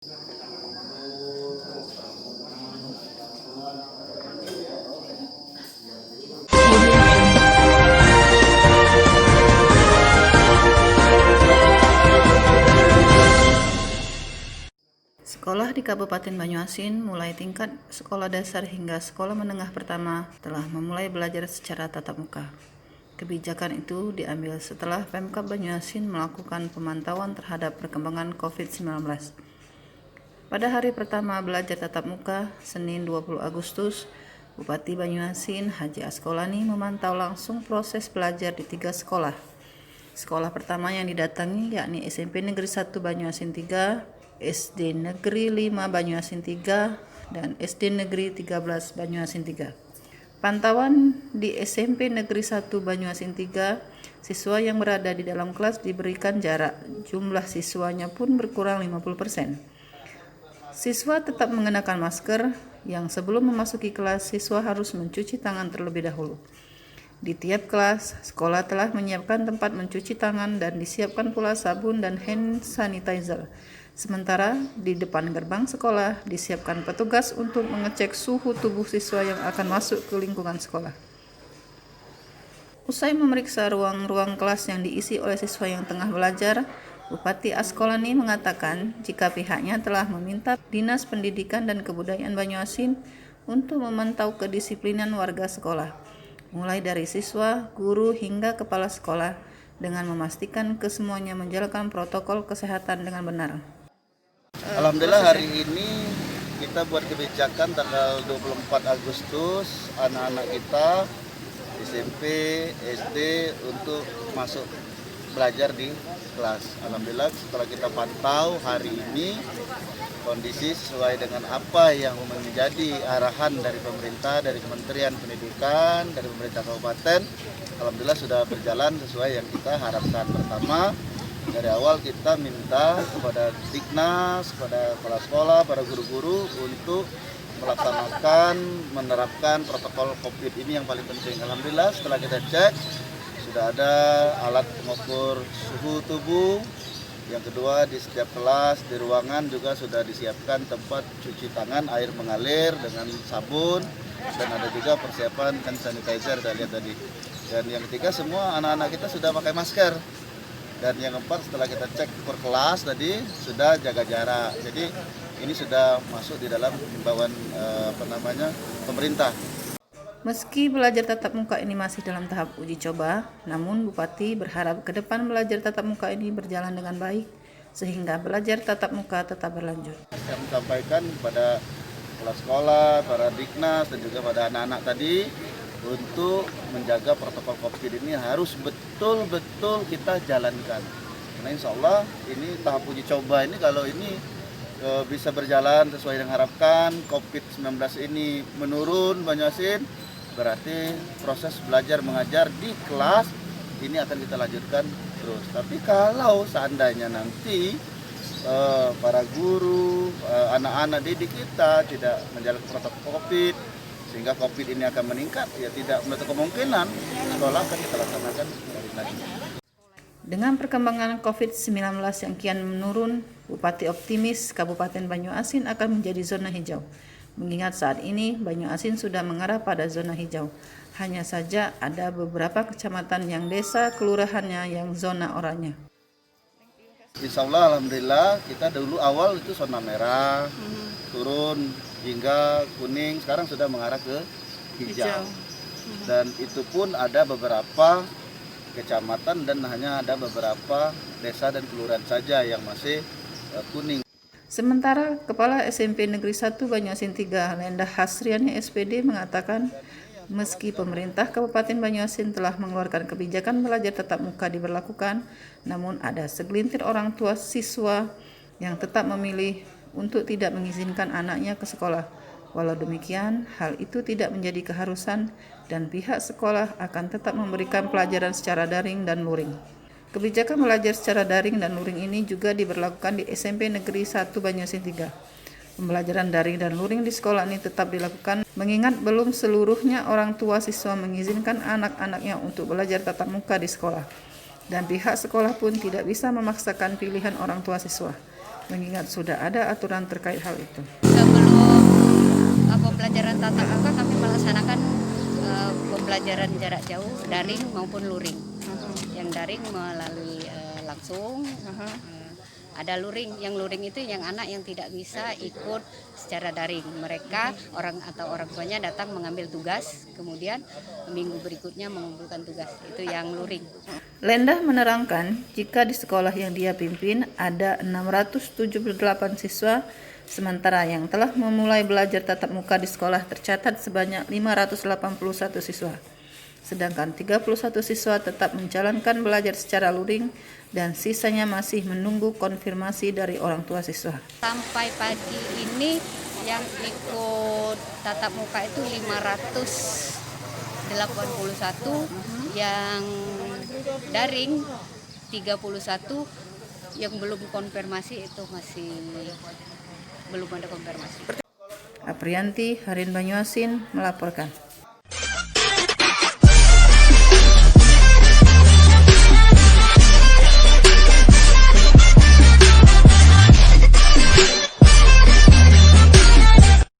Sekolah di Kabupaten Banyuasin mulai tingkat sekolah dasar hingga sekolah menengah pertama telah memulai belajar secara tatap muka. Kebijakan itu diambil setelah Pemkab Banyuasin melakukan pemantauan terhadap perkembangan COVID-19. Pada hari pertama belajar tatap muka, Senin 20 Agustus, Bupati Banyuasin Haji Askolani memantau langsung proses belajar di 3 sekolah. Sekolah pertama yang didatangi yakni SMP Negeri 1 Banyuasin 3, SD Negeri 5 Banyuasin 3, dan SD Negeri 13 Banyuasin 3. Pantauan di SMP Negeri 1 Banyuasin 3, siswa yang berada di dalam kelas diberikan jarak, jumlah siswanya pun berkurang 50%. Siswa tetap mengenakan masker, yang sebelum memasuki kelas siswa harus mencuci tangan terlebih dahulu. Di tiap kelas, sekolah telah menyiapkan tempat mencuci tangan dan disiapkan pula sabun dan hand sanitizer. Sementara di depan gerbang sekolah disiapkan petugas untuk mengecek suhu tubuh siswa yang akan masuk ke lingkungan sekolah. Usai memeriksa ruang-ruang kelas yang diisi oleh siswa yang tengah belajar, Bupati Askolani mengatakan jika pihaknya telah meminta Dinas Pendidikan dan Kebudayaan Banyuasin untuk memantau kedisiplinan warga sekolah, mulai dari siswa, guru, hingga kepala sekolah, dengan memastikan kesemuanya menjalankan protokol kesehatan dengan benar. Alhamdulillah hari ini kita buat kebijakan tanggal 24 Agustus anak-anak kita SMP, SD untuk masuk belajar di kelas. Alhamdulillah setelah kita pantau hari ini kondisi sesuai dengan apa yang menjadi arahan dari pemerintah, dari Kementerian Pendidikan, dari pemerintah kabupaten, alhamdulillah sudah berjalan sesuai yang kita harapkan. Pertama, dari awal kita minta kepada Diknas, kepada kepala sekolah, para guru-guru untuk melaksanakan, menerapkan protokol COVID ini yang paling penting. Alhamdulillah setelah kita cek, sudah ada alat pengukur suhu tubuh. Yang kedua, di setiap kelas, di ruangan juga sudah disiapkan tempat cuci tangan, air mengalir dengan sabun, dan ada juga persiapan hand sanitizer, kita lihat tadi. Dan yang ketiga, semua anak-anak kita sudah pakai masker. Dan yang keempat, setelah kita cek per kelas tadi, sudah jaga jarak. Jadi ini sudah masuk di dalam himbauan pemerintah. Meski belajar tatap muka ini masih dalam tahap uji coba, namun Bupati berharap ke depan belajar tatap muka ini berjalan dengan baik, sehingga belajar tatap muka tetap berlanjut. Saya menyampaikan kepada kepala sekolah, para Diknas, dan juga pada anak-anak tadi, untuk menjaga protokol COVID ini harus betul-betul kita jalankan. Karena insya Allah ini tahap uji coba ini, kalau ini bisa berjalan sesuai dengan harapkan, COVID-19 ini menurun Banyuasin, berarti proses belajar mengajar di kelas ini akan kita lanjutkan terus. Tapi kalau seandainya nanti para guru, anak-anak didik kita tidak menjalankan protokol COVID, sehingga COVID ini akan meningkat, ya tidak menutup kemungkinan sekolah akan kita laksanakan lagi. Dengan perkembangan COVID-19 yang kian menurun, Bupati optimis Kabupaten Banyuasin akan menjadi zona hijau. Mengingat saat ini Banyuasin sudah mengarah pada zona hijau. Hanya saja ada beberapa kecamatan yang desa kelurahannya yang zona oranye. Insya Allah alhamdulillah kita dulu awal itu zona merah, turun hingga kuning, sekarang sudah mengarah ke hijau. Dan itu pun ada beberapa kecamatan dan hanya ada beberapa desa dan kelurahan saja yang masih kuning. Sementara Kepala SMP Negeri 1 Banyuasin 3 Lendah Hasriani SPD mengatakan meski pemerintah Kabupaten Banyuasin telah mengeluarkan kebijakan belajar tatap muka diberlakukan, namun ada segelintir orang tua siswa yang tetap memilih untuk tidak mengizinkan anaknya ke sekolah. Walau demikian, hal itu tidak menjadi keharusan dan pihak sekolah akan tetap memberikan pelajaran secara daring dan luring. Kebijakan belajar secara daring dan luring ini juga diberlakukan di SMP Negeri 1 Banyuasin 3. Pembelajaran daring dan luring di sekolah ini tetap dilakukan mengingat belum seluruhnya orang tua siswa mengizinkan anak-anaknya untuk belajar tatap muka di sekolah. Dan pihak sekolah pun tidak bisa memaksakan pilihan orang tua siswa. mengingat sudah ada aturan terkait hal itu. Sebelum pembelajaran tatap muka kami melaksanakan pembelajaran jarak jauh daring maupun luring. Yang daring melalui langsung, ada luring. Yang luring itu yang anak yang tidak bisa ikut secara daring. Mereka orang tuanya datang mengambil tugas, kemudian minggu berikutnya mengumpulkan tugas. Itu yang luring. Lendah menerangkan jika di sekolah yang dia pimpin ada 678 siswa, sementara yang telah memulai belajar tatap muka di sekolah tercatat sebanyak 581 siswa. Sedangkan 31 siswa tetap menjalankan belajar secara luring dan sisanya masih menunggu konfirmasi dari orang tua siswa. Sampai pagi ini yang ikut tatap muka itu 581, yang daring 31, yang belum konfirmasi itu masih belum ada konfirmasi. Aprianti, Harian Banyuasin melaporkan.